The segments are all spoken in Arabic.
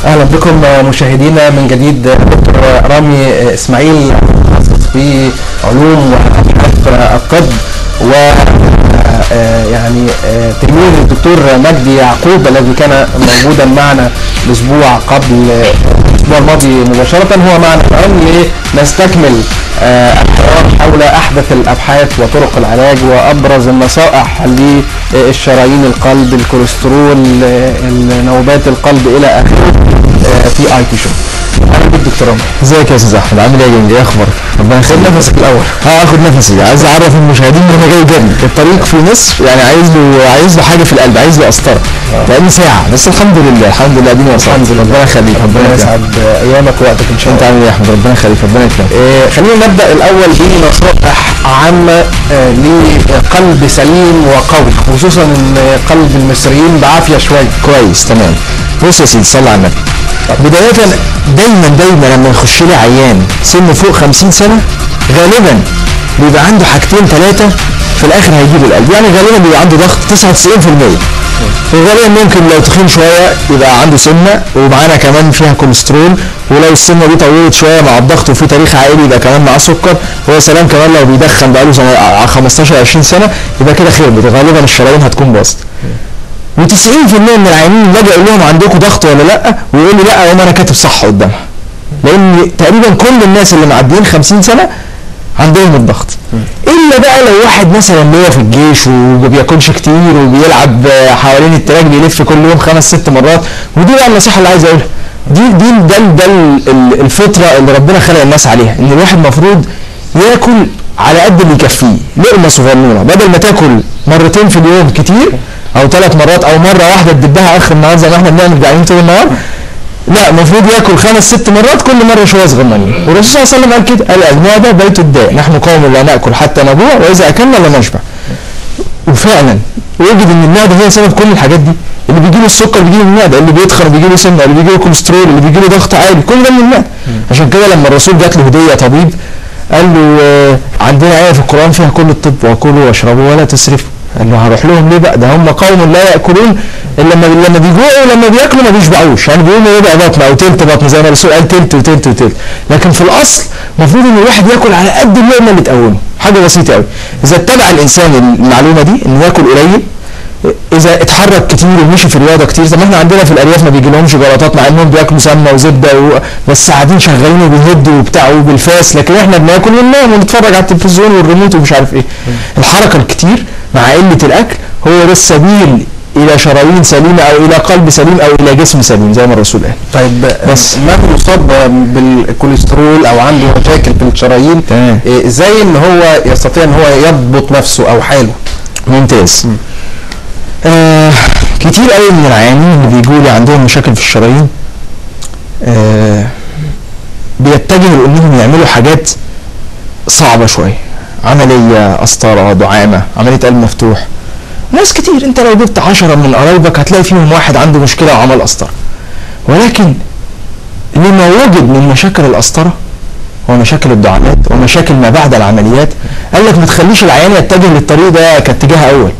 اهلا بكم مشاهدينا من جديد. دكتور رامي اسماعيل متخصص في علوم وابحاث الطب، و يعني تلميذ الدكتور مجدي يعقوب الذي كان موجودا معنا الاسبوع قبل الاسبوع الماضي مباشره، هو معنا الان لنستكمل الحوار حول احدث الابحاث وطرق العلاج وابرز النصائح للشرايين القلب، الكوليسترول، نوبات القلب الى اخره في اي تي شو. اهلا بك دكتور رامي. ازيك يا استاذ احمد، عامل ايه يا جندي؟ ايه اخبارك؟ ربنا يخليك. خد نفسك الاول. اخد نفسي، عايز اعرف المشاهدين ان انا جاي جري الطريق في مصر، يعني عايز له حاجه في القلب، عايز له قسطره بقالي ساعه، بس الحمد لله اديني وصلت. الحمد لله، ربنا يخليك، ربنا يسعد ايامك ووقتك ان شاء الله. انت عامل ايه يا احمد؟ ربنا يخليك، ربنا يكرمك. خلينا نبدا الاول بنصائح عامه لقلب سليم وقوي، خصوصا ان قلب المصريين بعافيه شويه. كويس، تمام. بص يا سيدي، صلي على النبي. بدايه دايما لما يخش لي عيان سنه فوق 50 سنه غالبا بيبقى عنده حاجتين ثلاثه في الاخر هيجيبوا القلب. يعني غالبا بيبقى عنده ضغط 99%، وغالبا ممكن لو تخين شويه يبقى عنده سمنه ومعانا كمان فيها كوليسترول، ولو السمنه دي طولت شويه مع الضغط وفي تاريخ عائلي يبقى كمان معاه سكر، ويا سلام كمان لو بيدخن بقاله 15 20 سنه يبقى كده خير، غالبا الشرايين هتكون باظت. و90% من العيانين باجي اقول لهم عندكم ضغط ولا لا، ويقول لي لا وانا كاتب صح قدامها، لان تقريبا كل الناس اللي معديين 50 سنه عندهم الضغط. الا بقى لو واحد مثلا اللي هو في الجيش وما بياكلش كتير وبيلعب حوالين التراك، بيلف كل يوم 5-6 مرات، ودي بقى النصيحه اللي عايز اقولها. ده الفطره اللي ربنا خلق الناس عليها، ان الواحد المفروض ياكل على قد اللي يكفيه، لقمه صغنونه، بدل ما تاكل مرتين في اليوم كتير او 3 مرات او مره واحده تدبها اخر النهار زي ما احنا بنعمل جعانين طول النهار. لا، المفروض ياكل 5-6 مرات كل مره شويه صغننين. والرسول صلى الله عليه وسلم قال كده، قال المعده بيت الداء، نحن قوم لا ناكل حتى نجوع واذا اكلنا لا نشبع. وفعلا وجد ان المعده هي سبب كل الحاجات دي. اللي بيجي له السكر بيجي له من المعده، اللي بيتخن بيجي له سمنه، اللي بيجي له كوليسترول، اللي بيجي له ضغط عالي، كل ده من المعده. عشان كده لما الرسول جات له هديه طبيب قال له عندنا ايه في القران فيها كل الطب، وكلوا واشربوا ولا تسرفوا. قال له هروح لهم ليه بقى؟ ده هم قوم لا ياكلون الا لما بيجوعوا، ولما بياكلوا ما بيشبعوش، يعني بيقولوا ايه بقى بطن او تلت بطن زي ما الرسول قال، تلت وتلت وتلت. لكن في الاصل المفروض ان الواحد ياكل على قد اللقمه اللي تقومه، حاجه بسيطه قوي. اذا اتبع الانسان المعلومه دي انه ياكل قليل، اذا اتحرك كتير ومشي في رياضه كتير، زي ما احنا عندنا في الارياف ما بيجيلهمش جلطات مع انهم بياكلوا سمنه وزبده بس قاعدين شغالين وبيهدوا وبتاع وبالفاس، لكن احنا بناكل وننام ونتفرج على التلفزيون والريموت ومش عارف ايه. الحركه الكتير مع قله الاكل هو ده السبيل الى شرايين سليمه او الى قلب سليم او الى جسم سليم زي ما الرسول قال. طيب بس من مصاب بالكوليسترول او عنده مشاكل في الشرايين، ازاي ان هو يستطيع ان هو يضبط نفسه او حاله؟ ممتاز. كتير قوي من العيانين اللي بيجوا لي عندهم مشاكل في الشرايين بيتجهوا انهم يعملوا حاجات صعبه شويه، عمليه قسطره، دعامه، عمليه قلب مفتوح. ناس كتير انت لو جبت 10 من قرايبك هتلاقي فيهم واحد عنده مشكله وعمل قسطره. ولكن لما وجد من مشاكل القسطره ومشاكل الدعامات ومشاكل ما بعد العمليات، قال لك ما تخليش العيان يتجه للطريق ده كاتجاه اول.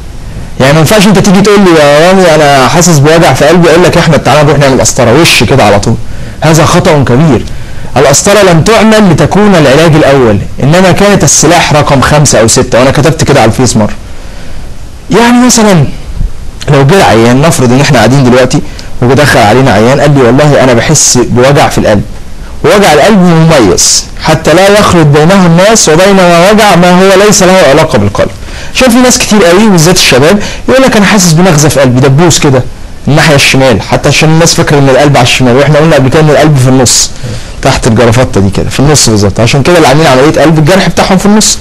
يعني ما ينفعش انت تيجي تقول لي يا رامي انا حاسس بوجع في قلبي، اقول لك يا احمد تعالى نروح نعمل قسطره وش كده على طول. هذا خطأ كبير. القسطره لم تعمل لتكون العلاج الاول، انما كانت السلاح رقم 5 أو 6، وانا كتبت كده على الفيس مره. يعني مثلا لو جه عيان، نفرض ان احنا قاعدين دلوقتي ودخل علينا عيان قال لي والله انا بحس بوجع في القلب، ووجع القلب مميز حتى لا يخلط بينه الناس وبين وجع ما هو ليس له علاقه بالقلب. عشان في ناس كتير قوي بالذات الشباب يقول لك انا حاسس بنغزه في قلبي، دبوس كده الناحيه الشمال، حتى عشان الناس فاكره ان القلب على الشمال، واحنا قلنا قبل كده ان القلب في النص تحت الجرافطه دي كده في النص بالظبط. عشان كده اللي عاملين عمليه قلب الجرح بتاعهم في النص.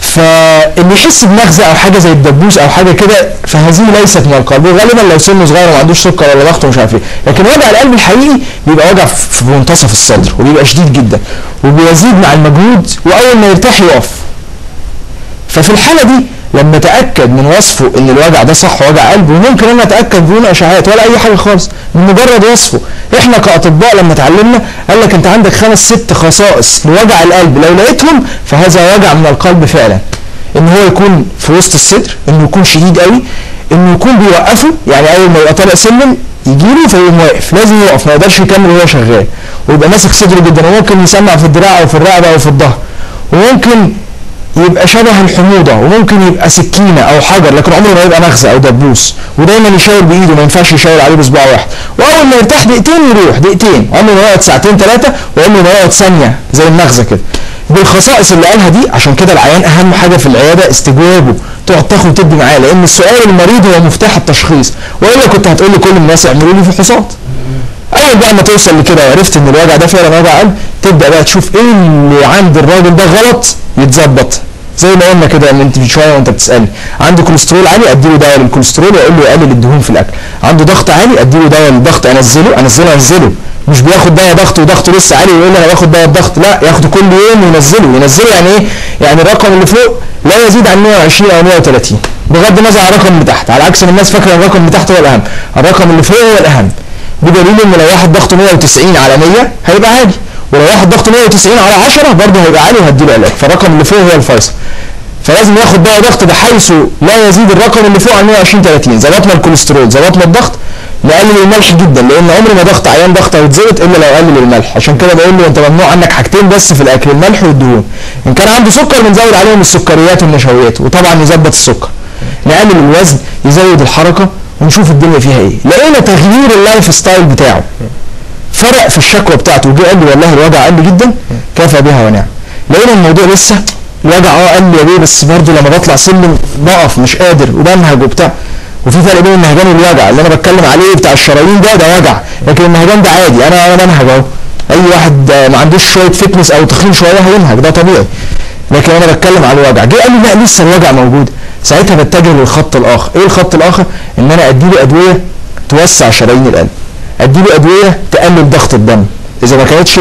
فاللي يحس بنغزه او حاجه زي الدبوس او حاجه كده فهذه ليست من القلب، وغالبا لو سنه صغير وما عندوش سكر ولا ضغط ومش عارف ايه. لكن وجع القلب الحقيقي بيبقى وجع في منتصف الصدر وبيبقى شديد جدا وبيزيد مع المجهود، واول ما يرتاح يقف. ففي الحاله دي لما اتاكد من وصفه ان الوجع ده صح وجع قلب، وممكن انا اتاكد بدون اشعاعات ولا اي حاجه خالص من مجرد وصفه. احنا كاطباء لما اتعلمنا قال لك انت عندك 5-6 خصائص لوجع القلب، لو لقيتهم فهذا وجع من القلب فعلا. ان هو يكون في وسط الصدر، انه يكون شديد قوي، انه يكون بيوقفه، يعني اول ما يبقى طالع سلم يجيله فيقوم واقف، لازم يقف، ما يقدرش يكمل وهو شغال، ويبقى ماسك صدره جدا، وممكن يسمع في الدراع او في الرقبه او في الظهر، وممكن يبقى شبه الحموضه، وممكن يبقى سكينه او حجر، لكن عمره ما يبقى نغزه او دبوس، ودايما يشاور بايده، ما ينفعش يشاور عليه بصباع واحد، واول ما يرتاح دقيقتين يروح، دقيقتين، عمره ما يقعد ساعتين ثلاثه، وعمره ما يقعد ثانيه زي النغزه كده. بالخصائص اللي قالها دي، عشان كده العيان اهم حاجه في العياده استجوابه، تقعد تاخد وتدي معاه، لان السؤال المريض هو مفتاح التشخيص، والا كنت هتقول لكل الناس اعملوا لي فحوصات. اول بقى ما توصل لكده وعرفت ان الوجع ده فعلا وجع قلب، تبدا بقى تشوف ايه اللي عند الراجل ده غلط يتظبط. زي ما قلنا كده ان انت من شويه وانت بتسالني، عنده كوليسترول عالي اديله دواء للكوليسترول واقول له يقلل الدهون في الاكل، عنده ضغط عالي اديله دواء للضغط، انزله، مش بياخد دواء ضغط وضغطه لسه عالي ويقول لي انا باخد دواء الضغط، لا، ياخده كل يوم وينزله. يعني ايه؟ يعني الرقم اللي فوق لا يزيد عن 120 او 130 بغض النظر عن الرقم اللي تحت، على عكس ما الناس فاكره الرقم اللي تحت هو الاهم، الرقم اللي فوق هو الاهم، بدليل ان لو واحد ضغطه 190 على 100 هيبقى عالي، ولو واحد ضغطه 190 على 10 برضه هيبقى عالي وهديله علاج، فالرقم اللي فوق هو الفيصل. فلازم ياخد دواء ضغط بحيث لا يزيد الرقم اللي فوق عن 120 30. ظبطنا الكوليسترول، ظبطنا الضغط، نقلل الملح جدا، لان عمر ما ضغط عيان ضغط هيتظبط الا لو قلل الملح، عشان كده بقول له انت ممنوع عنك حاجتين بس في الاكل، الملح والدهون. ان كان عنده سكر بنزود عليهم السكريات والنشويات، وطبعا يظبط السكر. نقلل الوزن، يزود الحركه، ونشوف الدنيا فيها ايه. لقينا تغيير اللايف ستايل بتاعه فرق في الشكوى بتاعته، وجه قال لي والله الوجع قل جدا، كفى بها ونعم. لقينا الموضوع لسه الوجع قال لي يا بيه، بس برضه لما بطلع سلم بقف مش قادر وبنهج وبتاع. وفي فرق بين النهجان والوجع، اللي انا بتكلم عليه بتاع الشرايين ده وجع، لكن النهجان ده عادي، انا بنهج اهو، اي واحد ما عندوش شويه فتنس او تخين شويه هينهج، ده طبيعي، لكن انا بتكلم على الوجع. جه قال لي لا لسه الوجع موجود، ساعتها بتجه للخط الاخر. ايه الخط الاخر؟ ان انا اديله ادويه توسع شرايين القلب، اديله ادويه تقلل ضغط الدم، اذا ما كانتش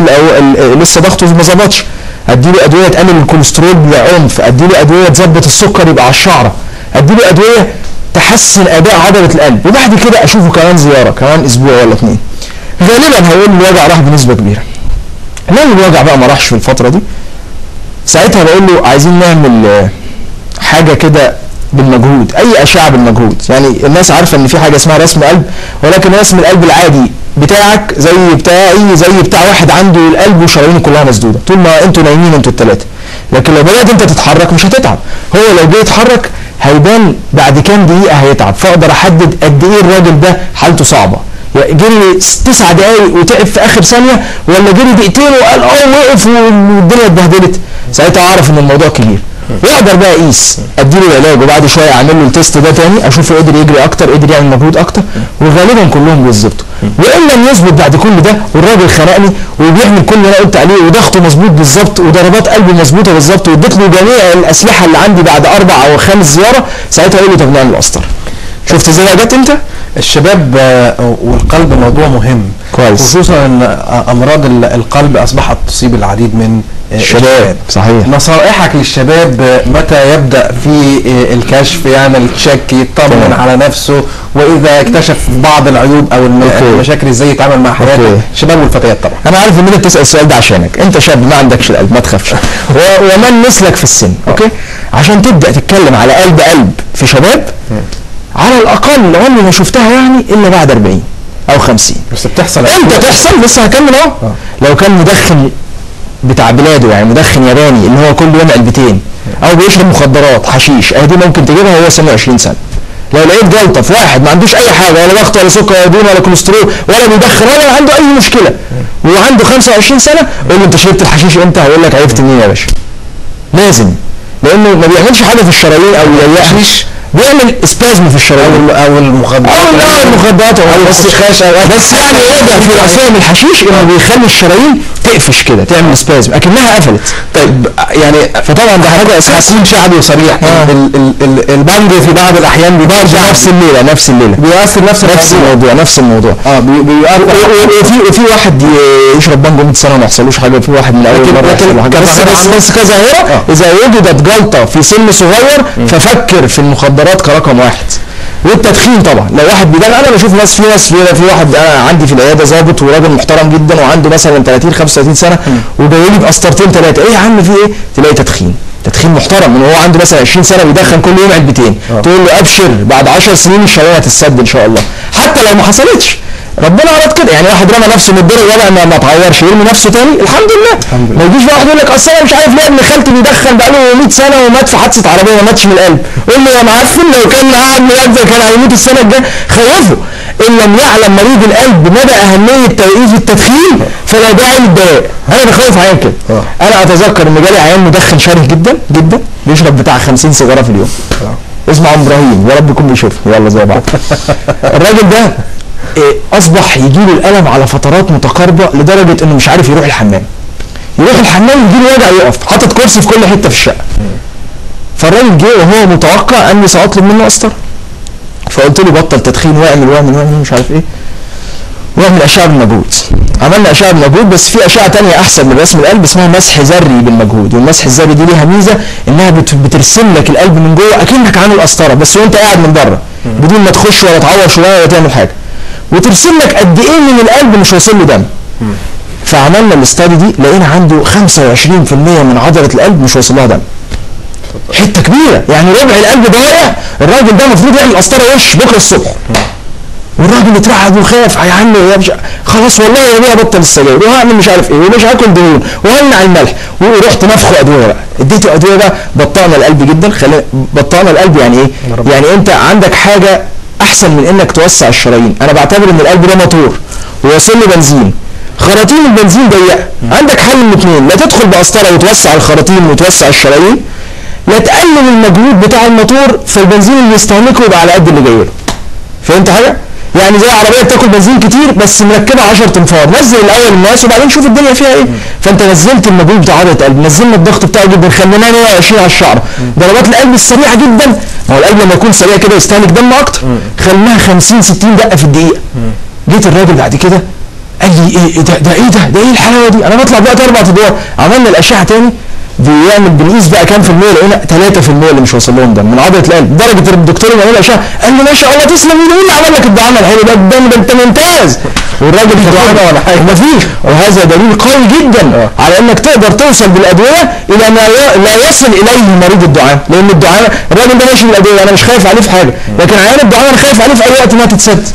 لسه ضغطه ما ظبطش اديله ادويه تقلل الكوليسترول بعنف، اديله ادويه تظبط السكر يبقى على الشعره، اديله ادويه تحسن اداء عضله القلب، وبعد كده اشوفه كمان زياره كمان اسبوع ولا 2. غالبا هيقول الوجع راح بنسبه كبيره. لو الوجع بقى ما راحش في الفتره دي، ساعتها بقول له عايزين نعمل حاجه كده بالمجهود، اي اشعه بالمجهود. يعني الناس عارفه ان في حاجه اسمها رسم قلب، ولكن رسم القلب العادي بتاعك زي بتاعي زي بتاع واحد عنده القلب وشرايينه كلها مسدوده طول ما انتوا نايمين انتوا الثلاثه. لكن لو بدات انت تتحرك مش هتتعب، هو لو جه يتحرك هيبان بعد كام دقيقه هيتعب، فاقدر احدد قد ايه الراجل ده حالته صعبه. جري 9 دقايق وتعب في اخر ثانيه، ولا جري دقيقتين وقال وقف والدنيا اتبهدلت، ساعتها اعرف ان الموضوع كبير. واقدر بقى اقيس، اديله العلاج، وبعد شويه اعمل له التيست ده تاني، اشوفه قدر يجري اكتر، قدر يعمل مجهود اكتر، وغالبا كلهم بيظبطوا. وان لم يظبط بعد كل ده والراجل خنقني وبيعمل كل اللي انا قلت عليه وضغطه مظبوط بالظبط وضربات قلبه مظبوطه بالظبط، واديت له جميع الاسلحه اللي عندي بعد 4 أو 5 زياره، ساعتها اقول له طب نعمل قسطره. شفت ازاي جت انت؟ الشباب والقلب موضوع مهم كويس، خصوصا ان امراض القلب اصبحت تصيب العديد من الشباب. صحيح. نصائحك للشباب متى يبدا في الكشف، يعمل تشيك، يطمن على نفسه، واذا اكتشف بعض العيوب او المشاكل ازاي يتعامل مع حياته؟ الشباب والفتيات طبعا. انا عارف ان انت بتسال السؤال ده عشانك، انت شاب ما عندكش القلب، ما تخافش ومن مثلك في السن، اوكي؟ عشان تبدا تتكلم على قلب في شباب، على الاقل عمري ما شفتها يعني الا بعد 40 أو 50. بس بتحصل امتى تحصل؟ لسه هكمل اهو. لو كان مدخن بتاع بلاده، يعني مدخن ياباني اللي هو كل يوم علبتين، او بيشرب مخدرات حشيش، دي ممكن تجيبها وهو سنه 20 سنه. لو لقيت جلطه في واحد ما عندوش اي حاجه، ولا ضغط ولا سكر ولا دهون ولا كوليسترول ولا بيدخن ولا عنده اي مشكله، وعنده 25 سنه، قول له انت شربت الحشيش امتى؟ هيقول لك عرفت منين يا باشا؟ لازم، لانه ما بيعملش حاجه في الشرايين او يريحش، بيعمل اسبازم في الشرايين او المخدرات او بس يعني يقدر في راسهم الحشيش انه بيخلي الشرايين تقفش كده، تعمل اسبازم اكنها قفلت. طيب يعني فطبعا ده حاجه اساسيه. هكون شعبي وصريح، البنج في بعض الاحيان بيأثر نفس الليله بيأثر نفس الموضوع بيأثر. وفي واحد يشرب بانجو 100 سنه وما يحصلوش حاجه، وفي واحد من اول مره يحصل حاجه، بس كظاهره اذا وجدت جلطه في سن صغير ففكر في المخدرات كرقم 1. والتدخين طبعا. لو واحد بيدخن، انا بشوف ناس، في واحد انا عندي في العياده ظابط وراجل محترم جدا وعنده مثلا 30 35 سنه وجاي لي بقسطرتين ثلاثه، ايه يا عم في ايه؟ تلاقي تدخين محترم ان هو عنده مثلا 20 سنه بيدخن كل يوم علبتين، تقول له ابشر بعد 10 سنين الشرايين هتتسد ان شاء الله، حتى لو ما حصلتش ربنا اراد كده. يعني واحد رمى نفسه من الدور الرابع ما اتعورش، يرمي نفسه تاني الحمد لله. ما يجيش واحد يقول لك اصل انا مش عارف ليه ابن خالتي بيدخن بقاله 100 سنه ومات في حادثه عربيه ما ماتش من القلب، قول له يا معفن لو كان قاعد ميت كان هيموت السنه الجايه. خوفه. ان لم يعلم مريض القلب مدى اهميه توقيف التدخين فلا داعي للدواء. انا بخوف عيان كده. انا اتذكر ان جالي عيان مدخن شره جدا جدا بيشرب بتاع 50 سيجاره في اليوم. اسمه عم ابراهيم، يا رب يكون بيشوفني، يلا زي بعض. الراجل ده اصبح يجي له الالم على فترات متقاربه لدرجه انه مش عارف يروح الحمام. يروح الحمام يجي له وجع يقف، حاطط كرسي في كل حته في الشقه. فالراجل جه وهو متوقع اني ساطلب منه قسطره. فقلت له بطل تدخين واعمل مش عارف ايه. واعمل اشعه بالمجهود. عملنا اشعه بالمجهود، بس في اشعه ثانيه احسن من رسم القلب اسمها مسح ذري بالمجهود، والمسح الذري دي ليها ميزه انها بترسم لك القلب من جوه اكنك عامل قسطره بس وانت قاعد من بره بدون ما تخش ولا تعور شويه ولا تعمل حاجه. وترسم لك قد ايه من القلب مش واصل له دم. فعملنا الاستادي دي لقينا عنده 25% من عضله القلب مش واصل لها دم. حته كبيره، يعني ربع القلب ضايع. الراجل ده المفروض يعمل قسطره وش بكره الصبح. والراجل اترعب وخاف يا عم خلاص والله يا ابويا بطل السجاير وهعمل مش عارف ايه ومش هاكل دهون وهمنع الملح، ورحت نفخه ادويه بقى. اديته ادويه بقى بطأنا القلب جدا. بطأنا القلب يعني ايه؟ يعني انت عندك حاجه احسن من انك توسع الشرايين. انا بعتبر ان القلب ده موتور وواصل له بنزين، خراطيم البنزين ضيقه. عندك حل من اثنين، لا تدخل بقسطره وتوسع الخراطيم وتوسع الشرايين، لا تقلل المجهود بتاع الموتور فالبنزين اللي يستهلكه يبقى على قد اللي جاي له. فهمت حاجه؟ يعني زي عربيه بتاكل بنزين كتير بس مركبه 10 تنفار، نزل الاول الناس وبعدين شوف الدنيا فيها ايه. فانت نزلت المجهود بتاع عضله القلب، نزلنا الضغط بتاعه جدا، خليناه 120 على الشعر. ضربات القلب السريعه جدا، ما هو القلب لما يكون سريع كده يستهلك دم اكتر، خليناها 50 60 دقه في الدقيقه. جيت الراجل بعد كده قال لي ايه ده ايه الحلاوه دي؟ انا بطلع بقى 4 ادوار. عملنا الاشعه تاني بنقيس بقى كام في المية، لقينا 3% اللي مش واصل لهم دم من عضله القلب. درجه الدكتور اللي عمل الاشعه قال لي ما شاء الله تسلم ايده، مين اللي عمل لك الدعامه الحلوه ده؟ الدم ده انت ممتاز. والراجل دعامه ولا حاجه مفيش. وهذا دليل قوي جدا على انك تقدر توصل بالادويه الى ما لا يصل اليه مريض الدعامه. لان الدعامه الراجل ده ماشي بالادويه انا مش خايف عليه في حاجه، لكن عيان الدعامه انا خايف عليه في اي وقت انها تتسد،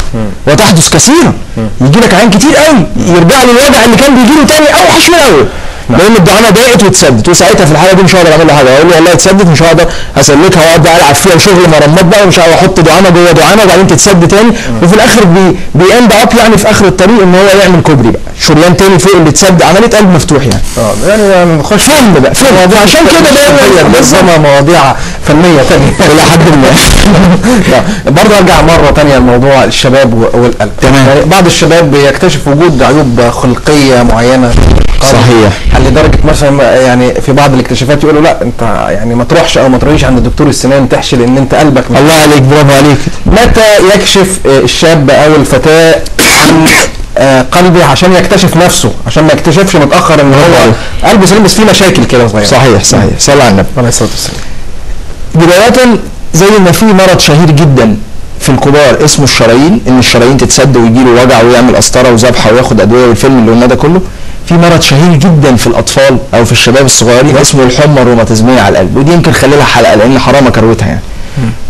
وتحدث كثيرا. يجي لك عيان كتير قوي يرجع للوجع اللي كان بيجي له تاني اوحش من الاول، لان الدعامه ضاقت واتسدت، وساعتها في الحاله دي مش هقدر اعمل له حاجه. اقول له والله اتسدت مش هقدر اسلكها واقعد بقى العب فيها شغل مرمات بقى ومش هحط دعامه جوه دعامه وبعدين تتسد تاني، وفي الاخر بياند اب يعني في اخر الطريق ان هو يعمل كوبري بقى شريان تاني فوق اللي اتسد، عمليه قلب مفتوح يعني. يعني نخش فيلم بقى فيلم. عشان كده ده مواضيع فنيه ثانيه الى حد ما. برضه ارجع مره ثانيه لموضوع الشباب والقلب. تمام. يعني بعض الشباب بيكتشف وجود عيوب خلقيه معينه. صحيح. لدرجه مثلا يعني في بعض الاكتشافات يقولوا لا انت يعني ما تروحش او ما تروحيش عند دكتور السنان تحشي لان انت قلبك. الله عليك، برافو عليك. متى يكشف الشاب او الفتاه عن قلبه عشان يكتشف نفسه، عشان ما يكتشفش متاخر ان هو قلبه سليم بس فيه مشاكل كده صغيره؟ صحيح. صلى على النبي عليه الصلاه والسلام. بدايه زي ما في مرض شهير جدا في الكبار اسمه الشرايين، ان الشرايين تتسد ويجي له وجع ويعمل قسطره وذبحه وياخد ادويه والفيلم اللي قلنا ده كله. في مرض شهير جدا في الاطفال او في الشباب الصغيرين اسمه الحمى الروماتيزميه على القلب، ودي يمكن خلي لها حلقه لان حرام اكروتها يعني.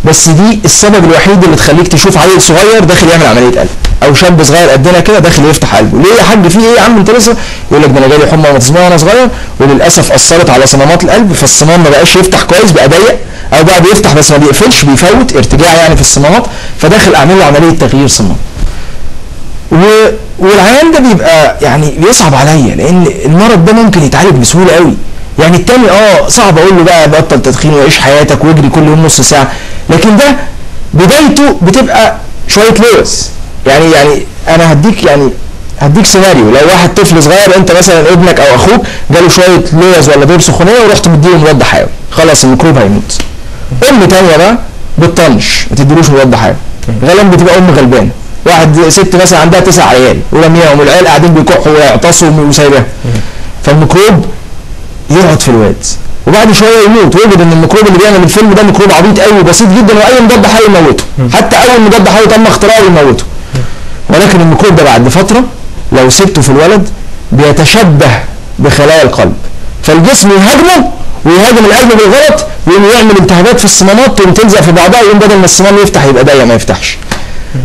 بس دي السبب الوحيد اللي تخليك تشوف عيل صغير داخل يعمل عمليه قلب او شاب صغير قدنا كده داخل يفتح قلبه. ليه يا حاج في ايه يا عم انت لسه؟ يقول لك ده انا جالي حمى روماتيزميه وانا صغير وللاسف اثرت على صمامات القلب، فالصمام ما بقاش يفتح كويس بقى ضيق، او بقى بيفتح بس ما بيقفلش بيفوت ارتجاع يعني في الصمامات، فداخل اعمل له عمليه تغيير صمام. والعيان ده بيبقى يعني بيصعب عليا لان المرض ده ممكن يتعالج بسهوله قوي. يعني التاني صعب اقول له بقى بطل تدخين وعيش حياتك واجري كل يوم نص ساعه، لكن ده بدايته بتبقى شويه لوز. يعني انا هديك سيناريو. لو واحد طفل صغير انت مثلا ابنك او اخوك جاله شويه لوز ولا دور سخونيه ورحت مديله مضاد حيوي، خلاص الميكروب هيموت. ام تانيه بقى بتطنش ما تديلوش مضاد حيوي، غالبا بتبقى ام غلبانه. واحد ست مثلا عندها 9 عيال ورمياهم والعيال قاعدين بيكحوا ويعطسوا وسايباهم، فالميكروب يقعد في الواد وبعد شويه يموت، ويجد ان الميكروب اللي بيعمل الفيلم ده ميكروب عبيط قوي وبسيط جدا، واي مضاد حيوي يموته، حتى اول مضاد حيوي تم اختراعه يموته. ولكن الميكروب ده بعد فتره لو سبته في الولد بيتشبه بخلايا القلب، فالجسم يهاجمه ويهاجم القلب بالغلط، ويقوم يعمل التهابات في الصمامات تقوم تلزق في بعضها، يقوم بدل ما الصمام يفتح يبقى ضيق ما يفتحش.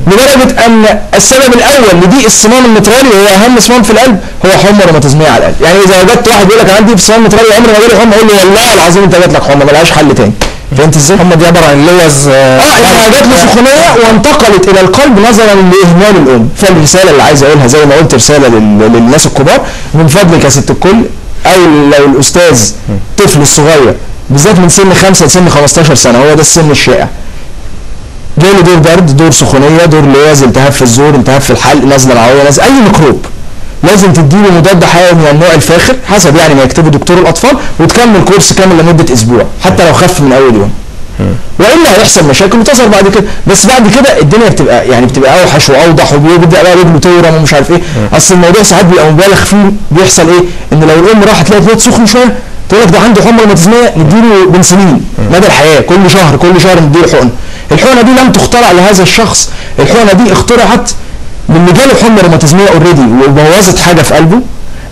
لدرجه ان السبب الاول لضيق الصمام المترالي وهو اهم صمام في القلب هو حمى روماتيزميه على القلب. يعني اذا وجدت واحد يقول لك عندي في صمام مترالي عمري ما جالي حمى، اقول له والله العظيم انت جات لك حمى ملهاش حل تاني. فهمت ازاي؟ الحمى دي عباره عن اللوز انها جات له سخونيه وانتقلت الى القلب نظرا لاهمال الام. فالرساله اللي عايز اقولها زي ما قلت رساله للناس الكبار، من فضلك يا ست الكل، او لو الاستاذ طفل الصغير بالذات من سن 5 لسن 15 سنه، هو ده السن الشائع، جاله دور برد، دور سخونيه، دور لوز، التهاب في الزور، التهاب في الحلق، نزله رعويه، اي ميكروب، لازم تديله مضاد حيوي من النوع الفاخر حسب يعني ما يكتبه دكتور الاطفال، وتكمل كورس كامل لمده اسبوع حتى لو خف من اول يوم. والا هيحصل مشاكل وتظهر بعد كده، بس بعد كده الدنيا بتبقى اوحش واوضح، وبيبدا بقى رجله تورم ومش عارف ايه. اصل الموضوع ساعات بيبقى مبالغ فيه. بيحصل ايه؟ ان لو الام راحت لقت الواد سخن شويه تقول لك ده عنده حمى روماتيزميه، نديله بنسلين مدى الحياه، كل شهر نديله حقن. الحقنه دي لم تخترع لهذا الشخص، الحقنه دي اخترعت للي جاله حمى روماتيزميه اوريدي وبوظت حاجه في قلبه،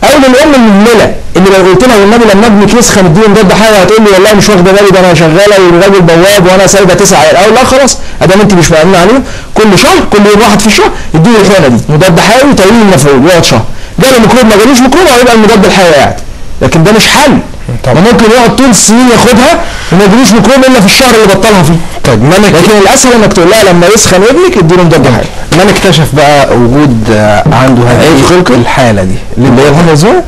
او للام المهمله اللي لو قلت لها والنبي لما ابنك يسخن اديله مضاد حيوي هتقول لي والله مش واخده بالي، ده انا شغاله والراجل بواب وانا سايبه 9 عيال. اقول لا خلاص ادام انت مش مأمنه عليه، كل شهر كل يوم واحد في الشهر اديله الحقنه دي مضاد حيوي طويل المفعول يقعد شهر. جاله ميكروب ما جالوش ميكروب هيبقى المضاد الحيوي قاعد، لكن ده مش حل. طبعا ممكن يقعد طول السنين ياخدها وما يجيلوش ميكروب الا في الشهر اللي بطلها فيه. طيب لكن الاسهل انك تقول لها لما يسخن ابنك اديله مضاد حيوي. من اكتشف بقى وجود عنده هذه الحاله دي اللي هي الحمى ازاي؟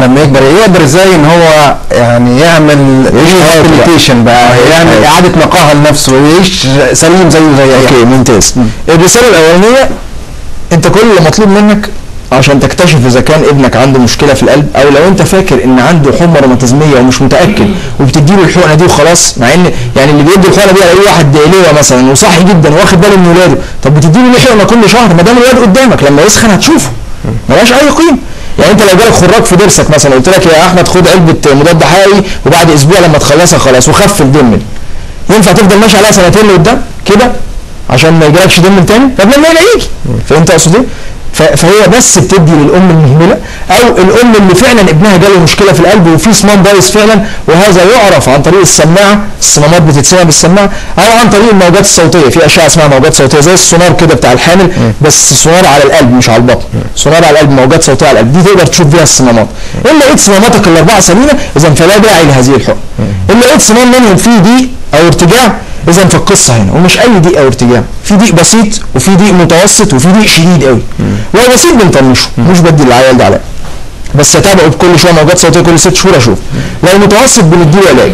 لما يكبر يقدر ازاي ان هو يعني يعمل ريهابيليتيشن بقى، يعمل اعاده نقاهه لنفسه ويعيش سليم زيه زي اي اوكي ممتاز. الرساله الاولانيه، انت كل اللي مطلوب منك عشان تكتشف اذا كان ابنك عنده مشكله في القلب، او لو انت فاكر ان عنده حمى روماتيزميه ومش متاكد وبتديله الحقنه دي وخلاص، مع ان يعني اللي بيدي الحقنه دي الاقيه واحد دقيقه مثلا وصحي جدا واخد باله من ولاده، طب بتديله ليه حقنه كل شهر ما دام الواد قدامك لما يسخن هتشوفه ملهاش اي قيمه. يعني انت لو جالك خراج في ضرسك مثلا قلت لك يا احمد خد علبه مضاد حيوي وبعد اسبوع لما تخلصها خلاص وخف الدم، ينفع تفضل ماشي عليها سنتين لقدام كده عشان ما يجيلكش دم تاني؟ طب لما يجي. فانت اقصد ايه؟ فهي بس بتدي للام المهمله او الام اللي فعلا ابنها جاله مشكله في القلب وفي صمام بايظ فعلا، وهذا يعرف عن طريق السماعه، الصمامات بتتسمع بالسماعه، او عن طريق الموجات الصوتيه. في اشعه اسمها موجات صوتيه زي السونار كده بتاع الحامل، بس سونار على القلب مش على البطن، سونار على القلب، موجات صوتيه على القلب، دي تقدر تشوف بيها الصمامات. ان لقيت صماماتك الاربعه سليمه اذا فلا داعي لهذه الحقن. ان لقيت صمام منهم فيه ضيق او ارتجاع اذا فالقصه هنا، ومش اي ضيق او ارتجاع، في ضيق بسيط وفي ضيق متوسط وفي ضيق شديد قوي. لو بسيط بنطنشه، مش بدي العيال ده علاج، بس اتابعه بكل شويه موجات صوتيه كل 6 شهور اشوف. لو متوسط بنديله علاج.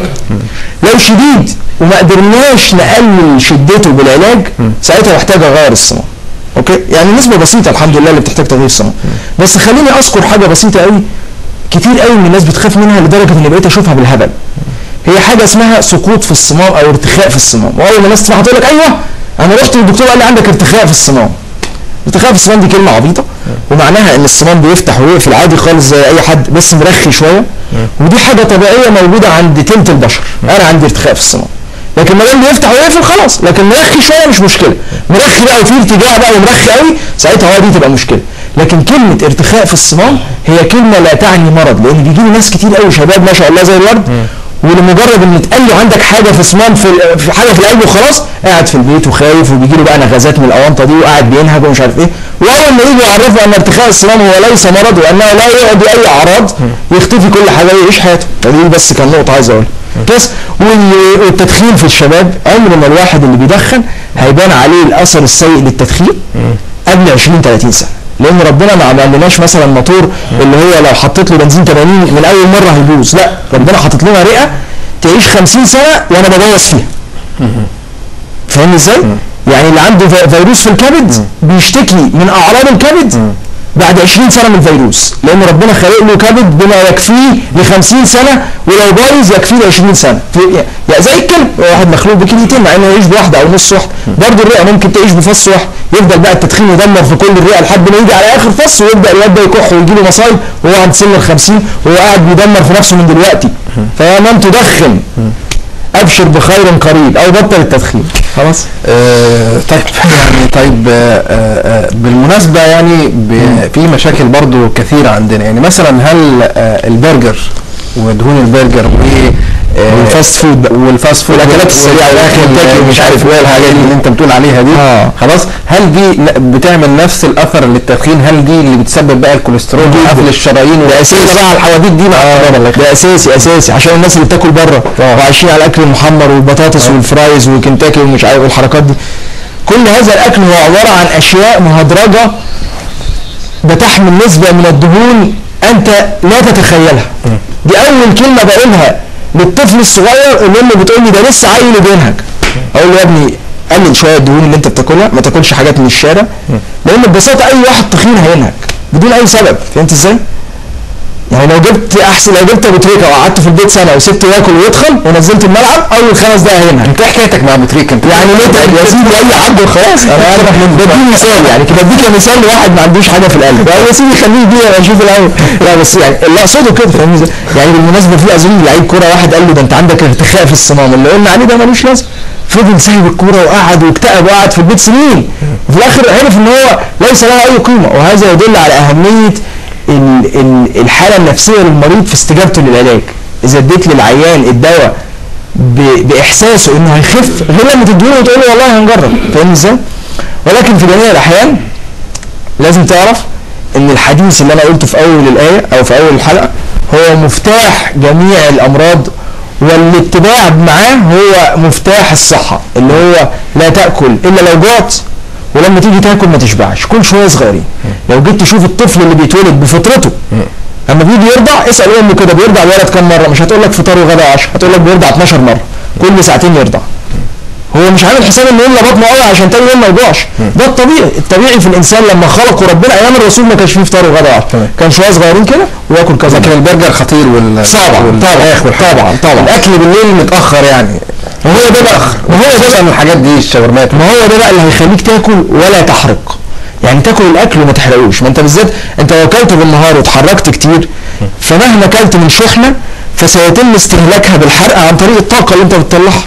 لو شديد وما قدرناش نقلل شدته بالعلاج ساعتها محتاج اغير الصمام. اوكي؟ يعني نسبه بسيطه الحمد لله اللي بتحتاج تغيير الصمام. بس خليني اذكر حاجه بسيطه قوي كتير قوي من الناس بتخاف منها لدرجه اني بقيت اشوفها بالهبل. هي حاجه اسمها سقوط في الصمام او ارتخاء في الصمام، واول ما الناس تسمعها تقول لك ايوه انا رحت للدكتور قال لي عندك ارتخاء في الصمام. ارتخاء في الصمام دي كلمه عبيطه ومعناها ان الصمام بيفتح ويقفل عادي خالص زي اي حد بس مرخي شويه، ودي حاجه طبيعيه موجوده عند تلت البشر. انا عندي ارتخاء في الصمام، لكن ما دام بيفتح ويقفل خلاص، لكن مرخي شويه مش مشكله، مرخي بقى وفي ارتجاع بقى ومرخي قوي ساعتها دي تبقى مشكله. لكن كلمه ارتخاء في الصمام هي كلمه لا تعني مرض، لان بيجي لي ناس كتير قوي شباب ما شاء الله زي الورد ولمجرد ان اتقال له عندك حاجه في صمام في حاجه في القلب وخلاص قاعد في البيت وخايف وبيجي له بقى نغزات من الاونطه دي وقاعد بينهج ومش عارف ايه، واول ما يجوا يعرفوا ان ارتخاء الصمام هو ليس مرض وانه لا يعدي اي اعراض ويختفي كل حاجه ويعيش حياته. دي بس كان نقطه عايز اقولها. بس والتدخين في الشباب، عمر ما الواحد اللي بيدخن هيبان عليه الاثر السيء للتدخين قبل 20 30 سنه، لان ربنا ما عملناش مثلا موتور اللي هو لو حطيت له بنزين 80 من اول مره هيبوظ، لا ربنا حاطط لنا رئه تعيش 50 سنه وانا ببوظ فيها. فاهم ازاي؟ يعني اللي عنده فيروس في الكبد بيشتكي من اعراض الكبد بعد 20 سنه من الفيروس، لان ربنا خلق له كبد بما يكفيه ل 50 سنه ولو بايظ يكفيه ل 20 سنه. يعني زي الكلب، واحد مخلوق بكليتين مع انه يعيش بواحده او نص واحده، برضه الرئه ممكن تعيش بفص واحد، يفضل بقى التدخين يدمر في كل الرئه لحد ما يجي على اخر فص ويبدا الواد ده يكح ويجي له مصايب وهو عند سن ال 50 وهو قاعد بيدمر في نفسه من دلوقتي. فيا من تدخن ابشر بخير قريب او بطل التدخين خلاص. طيب يعني طيب بالمناسبة يعني في مشاكل برضو كثيرة عندنا، يعني مثلا هل البرجر ودهون البرجر والفاست فود والاكلات السريعه والاكل مش عارف ايه الحاجات اللي انت بتقول عليها دي خلاص، هل دي بتعمل نفس الاثر للتدخين؟ هل دي اللي بتسبب بقى الكوليسترول وقفل الشرايين؟ ده اساسي بقى الحواديت دي ده اساسي عشان الناس اللي بتاكل بره وعايشين على الاكل المحمر والبطاطس والفرايز وكنتاكي ومش عارف والحركات دي. كل هذا الاكل هو عباره عن اشياء مهدرجه بتحمل نسبه من الدهون انت لا تتخيلها. دي اول كلمه بقولها للطفل الصغير اللي امه بتقول لي ده لسه عيل وبينهج، اقول له يا ابني قلل شويه الدهون اللي انت بتاكلها، ما تاكلش حاجات من الشارع، لان ببساطه اي واحد تخين هينهج بدون اي سبب. فهمت ازاي؟ يعني لو جبت ابو تريكه وقعدت في البيت سنه وسبته ياكل ويتخن ونزلت الملعب اول 5 دقايق هينهج. انت حكايتك مع ابو تريكه انت يعني متعب يا سيدي اي حد وخلاص. انا بدي مثال يعني كده، بديك مثال لواحد ما عندوش حاجه في القلب يا سيدي خليه يبيع اشوف الاول. لا بس يعني اللي اقصده كده فاهم ازاي؟ يعني بالمناسبه في اظن لعيب كوره واحد قال له ده انت عندك ارتخاء في الصمام، اللي قلنا عليه ده ملوش لازمه، فضل سايب الكوره وقعد واكتئب وقعد في البيت سنين وفي الاخر عرف ان هو ليس له اي قيمه. وهذا يدل على اهميه الحاله النفسيه للمريض في استجابته للعلاج. اذا اديت للعيان الدواء باحساسه انه هيخف غير لما تديله وتقول له والله هنجرب، فاهم ازاي؟ ولكن في جميع الاحيان لازم تعرف ان الحديث اللي انا قلته في اول الايه او في اول الحلقه هو مفتاح جميع الامراض، والاتباع معاه هو مفتاح الصحه، اللي هو لا تاكل الا لو جوعت، ولما تيجي تاكل ما تشبعش، كل شويه صغيرين. لو جيت تشوف الطفل اللي بيتولد بفطرته اما بيجي يرضع اسال امه كده بيرضع الولد كام مره، مش هتقول لك فطار وغدا وعشاء، هتقول لك بيرضع 12 مره كل ساعتين يرضع. هو مش عامل حساب انه يملى بطنه قوي عشان تاني يوم ما يجوعش. ده الطبيعي في الانسان لما خلقه ربنا. ايام الرسول ما كانش فيه فطار وغدا وعشاء، كان شويه صغيرين كده وياكل كذا. لكن البرجر خطير طبعا الاكل بالليل متاخر يعني، ما هو ده الحاجات دي الشاورمات، ما هو ده بقى اللي هيخليك تاكل ولا تحرق. يعني تاكل الاكل وما تحرقوش. ما انت بالذات انت لو اكلت بالنهار واتحركت كتير فمهما اكلت من شحنه فسيتم استهلاكها بالحرق عن طريق الطاقه اللي انت بتطلعها.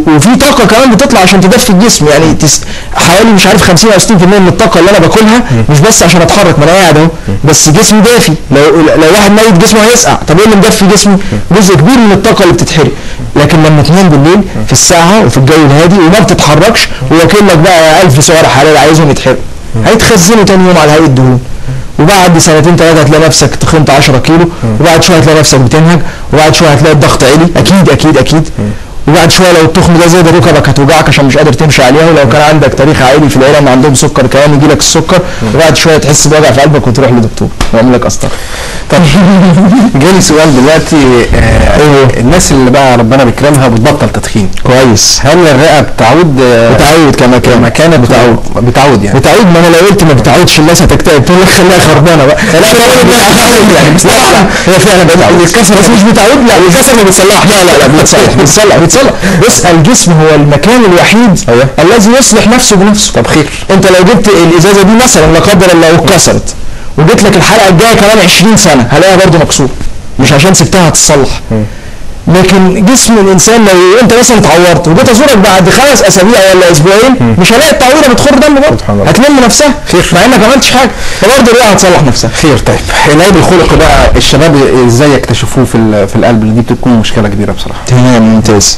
وفي طاقه كمان بتطلع عشان تدفي الجسم، يعني حوالي مش عارف 50 او 60% من الطاقه اللي انا باكلها مش بس عشان اتحرك، ما انا قاعد اهو بس جسمي دافي. لو واحد ميت جسمه هيسقع، طب ايه اللي مدفي جسمه؟ جزء كبير من الطاقه اللي بتتحرق. لكن لما تنام بالليل في الساعه وفي الجو الهادي وما بتتحركش وواكلك بقى 1000 سعر حراري عايزهم يتحرقوا، هيتخزنوا تاني يوم على هيئه دهون، وبعد 2-3 هتلاقي نفسك تخنت 10 كيلو، وبعد شويه هتلاقي نفسك بتنهج، وبعد شويه هتلاقي الضغط عالي اكيد، وبعد شويه لو التخن ده زاد ركبك هتوجعك عشان مش قادر تمشي عليها، ولو كان عندك تاريخ عائلي في العيله ما عندهم سكر كمان يجي لك السكر، وبعد شويه تحس بوجع في قلبك وتروح لدكتور ويعمل لك قسطره. طب جالي سؤال دلوقتي، الناس اللي بقى ربنا بيكرمها بتبطل تدخين كويس، هل الرئه بتعود كما كانت بتعود يعني؟ بتعود. ما انا لو قلت ما بتعودش الناس هتكتئب تقول لك خليها خربانه بقى. لا يعني بصراحه هي فعلا بتعود، بس مش بتعود. لا الكسر ما بيتصلحش، لا بيتصلح. بص الجسم هو المكان الوحيد الذي يصلح نفسه بنفسه. طب خير، انت لو جبت الازازه دي مثلا لا قدر الله واتكسرت وجيت لك الحلقه الجايه كمان 20 سنه هلاقيها برضه مكسوره، مش عشان سبتها هتتصلح. لكن جسم الانسان لو انت مثلا اتعورت وجيت ازورك بعد 5 اسابيع ولا اسبوعين مش هلاقي التعويره بتخر دم برضه، هتلم نفسها مع انك ما عملتش حاجه، فبرضه الرئه هتصلح نفسها. خير. طيب العيب الخلقي بقى الشباب ازاي يكتشفوه في القلب؟ دي بتكون مشكله كبيره بصراحه. تمام ممتاز.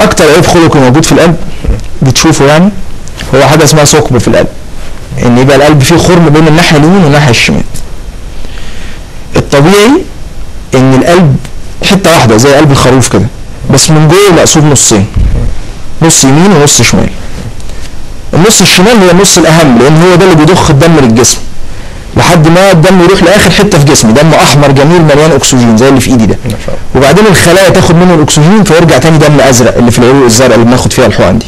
اكتر عيب خلقي موجود في القلب بتشوفه يعني هو حاجه اسمها ثقب في القلب، ان يبقى القلب فيه خرم بين الناحيه اليمين والناحيه الشمال. الطبيعي ان القلب حته واحده زي قلب الخروف كده، بس من جوه مقسوم نصين، نص يمين ونص شمال. النص الشمال هو النص الاهم لان هو ده اللي بيضخ الدم للجسم لحد ما الدم يروح لاخر حته في جسمي، دم احمر جميل مليان اكسجين زي اللي في ايدي ده، وبعدين الخلايا تاخد منه الاكسجين فيرجع تاني دم ازرق اللي في العروق الزرقاء اللي بناخد فيها الحقن دي،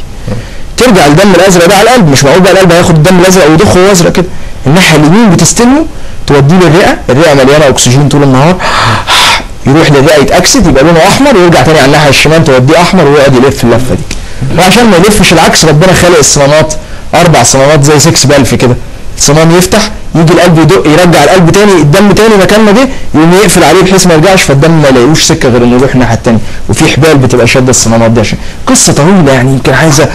ترجع الدم الازرق ده على القلب. مش معقول بقى القلب هياخد الدم الازرق ويضخه وهو ازرق كده. الناحيه اليمين بتستلمه توديه للرئه، الرئه مليانه اكسجين طول النهار، يروح للرئه يتاكسد يبقى لونه احمر، ويرجع تاني على الناحيه الشمال توديه احمر ويقعد يلف اللفه دي. وعشان ما يلفش العكس ربنا خالق الصمامات 4 صمامات زي 6 بلف كده، الصمام يفتح يجي القلب يدق يرجع القلب تاني الدم تاني مكان ما جه، يقوم يقفل عليه بحيث ما يرجعش، فالدم ما يلاقيهوش سكه غير انه يروح الناحيه التانيه، وفي حبال بتبقى شاده الصمامات دي. عشان قصه طويله يعني، يمكن عايزه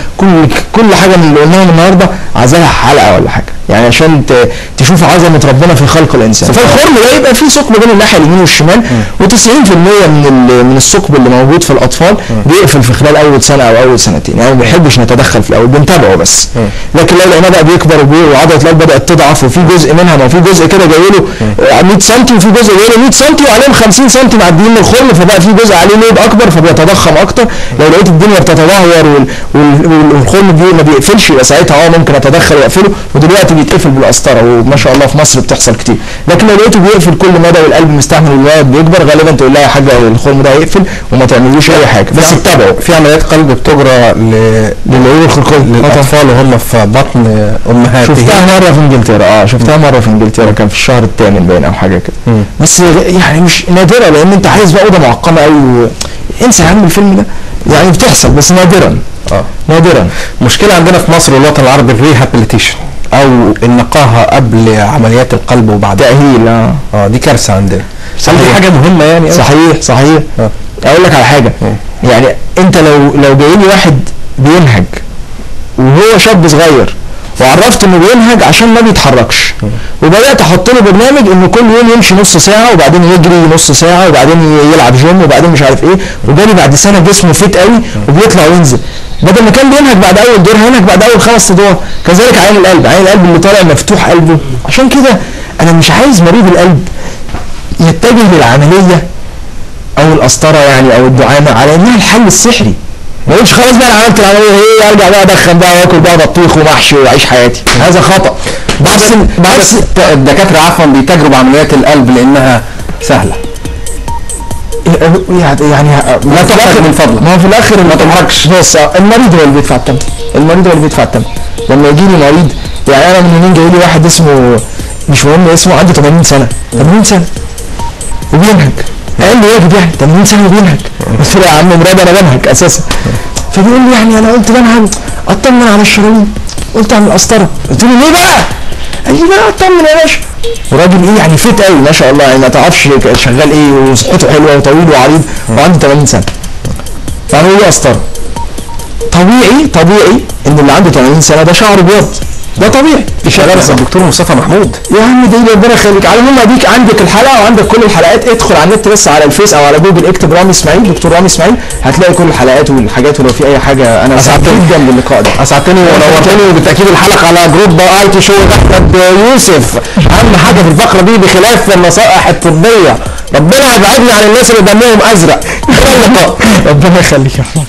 كل حاجه من اللي قلناها النهارده عايزاها حلقه ولا حاجه يعني، عشان تشوف عظمه ربنا في خلق الانسان. فالخرم ده يبقى فيه ثقب بين الناحيه اليمين والشمال، و90% من الثقب اللي موجود في الاطفال بيقفل في خلال اول سنه او اول سنتين، يعني ما بنحبش نتدخل في الاول، بنتابعه بس. لكن لو لقيناه بقى بيكبر وعضله القلب بدات تضعف، وفي جزء منها، ما في جزء كده جاي له 100 سم، وفي جزء جاي له 100 سم وعليهم 50 سم معديين من الخرم، فبقى في جزء عليه لود اكبر فبيتضخم اكتر. لو لقيت الدنيا بتتدهور والخرم ما بيقفلش، يبقى ساعتها ممكن اتدخل واقفله، ودلوقتي بيتقفل بالقسطره وما شاء الله في مصر بتحصل كتير. لكن لو لقيته بيقفل كل مدى والقلب مستحمل والولد بيكبر، غالبا تقول لها يا حاجه الخرم ده هيقفل وما تعملوش اي حاجه، بس تتابعه. في عمليات قلب بتجرى للعيون الخلقيه للاطفال وهم في بطن امهاتهم. شفتها مره في انجلترا، شفتها مره في انجلترا، كان في الشهر الثامن باين او حاجه كده. بس يعني مش نادره، لان انت عايز بقى اوضه معقمه قوي، انسى يا عم الفيلم ده، يعني بتحصل بس نادرا. نادرا. مشكله عندنا في مصر والوطن العربي الريهابيليتيشن او النقاهه قبل عمليات القلب وبعد تاهيل. دي كارثه عندنا. هل دي حاجه مهمه يعني؟ صحيح. اقول لك على حاجه، يعني انت لو جاي لي واحد بينهج وهو شاب صغير، وعرفت انه بينهج عشان ما بيتحركش، وبدات احط له برنامج انه كل يوم يمشي نص ساعه وبعدين يجري نص ساعه وبعدين يلعب جيم وبعدين مش عارف ايه، وجالي بعد سنه جسمه فيت قوي وبيطلع وينزل، بدل ما كان بينهج بعد اول دور هينهج بعد اول 5 ادوار. كذلك عين القلب اللي طالع مفتوح قلبه. عشان كده انا مش عايز مريض القلب يتجه للعمليه او القسطره يعني او الدعامه على انها الحل السحري. ما يقولش خلاص بقى انا عملت العمليه ايه، ارجع بقى ادخن بقى واكل بقى بطيخ ومحشي واعيش حياتي. هذا خطا. بس الدكاتره عفوا بيتاجروا بعمليات القلب لانها سهله. يعني لا تحرج من فضلك. ما هو في الاخر ما تحرجش. بص المريض هو اللي بيدفع الثمن. لما يجي لي مريض، يعني انا من يومين جاي لي واحد اسمه مش مهم اسمه، عنده 80 سنه وبينهج. قال لي واجب يعني 80 سنه وبينهج. قلت له يا عم مراد انا بنهج اساسا. فبيقول لي يعني انا قلت بنهج اطمن على الشرايين، قلت اعمل قسطره. قلت له ليه بقى؟ قال لي بقى اطمن يا باشا. وراجل ايه يعني فيت قوي ما شاء الله، يعني ما تعرفش شغال ايه وصحته حلوه وطويل وعريض وعنده 80 سنه. فعملوا له قسطره. طبيعي ان اللي عنده 80 سنه ده شعره ابيض، ده طبيعي. دي شغاله الدكتور مصطفى محمود. يا عم دي ربنا يخليك. على العموم اديك عندك الحلقه وعندك كل الحلقات، ادخل على النت بس على الفيس او على جوجل اكتب رامي اسماعيل، دكتور رامي اسماعيل، هتلاقي كل الحلقات والحاجات. ولو في اي حاجه انا سعدت جدا باللقاء ده. اسعدتني ونورتني، وبالتاكيد الحلقه على جروب اي تي شو احمد يوسف. اهم حاجه في الفقره دي بخلاف النصائح الطبيه، ربنا يبعدنا عن الناس اللي دمهم ازرق. الى اللقاء. ربنا يخليك يا رب.